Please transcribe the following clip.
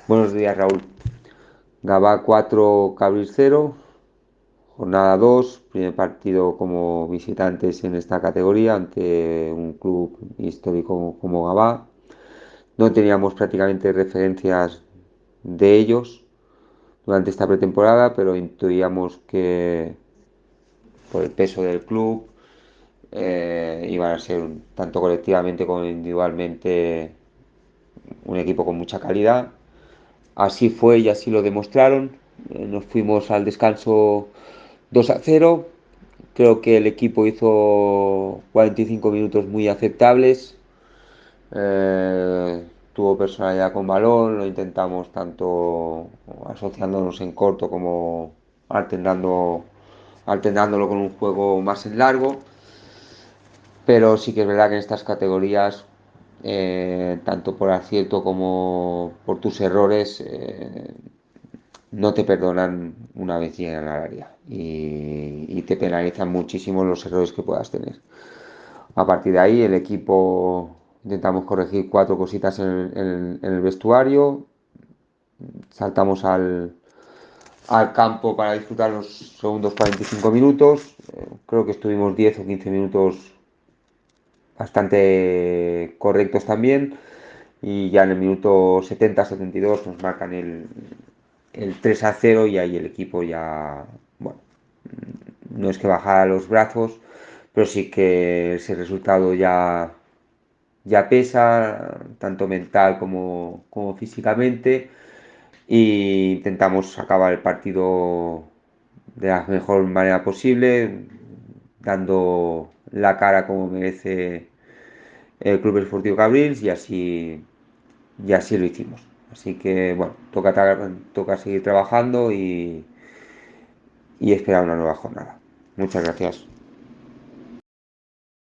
Buenos días, Raúl. Gabá 4, Cabrils 0, jornada 2, primer partido como visitantes en esta categoría ante un club histórico como Gabá. No teníamos prácticamente referencias de ellos durante esta pretemporada, pero intuíamos que por el peso del club iban a ser tanto colectivamente como individualmente un equipo con mucha calidad. Así fue y así lo demostraron. Nos fuimos al descanso 2-0. Creo que el equipo hizo 45 minutos muy aceptables. Tuvo personalidad con balón, lo intentamos tanto asociándonos en corto como alternándolo con un juego más en largo. Pero sí que es verdad que en estas categorías, tanto por acierto como por tus errores, no te perdonan una vez llegan al área y te penalizan muchísimo los errores que puedas tener. A partir de ahí, el equipo intentamos corregir cuatro cositas en el vestuario, saltamos al campo para disfrutar los segundos 45 minutos. Creo que estuvimos 10 o 15 minutos bastante correctos también. Y ya en el minuto 70-72 nos marcan el 3-0 y ahí el equipo ya, bueno, no es que bajara los brazos, pero sí que ese resultado ya pesa, tanto mental como físicamente, e intentamos acabar el partido de la mejor manera posible, dando la cara como merece el Club Esportivo Cabrils y así lo hicimos. Así que bueno, toca seguir trabajando y esperar una nueva jornada. Muchas gracias.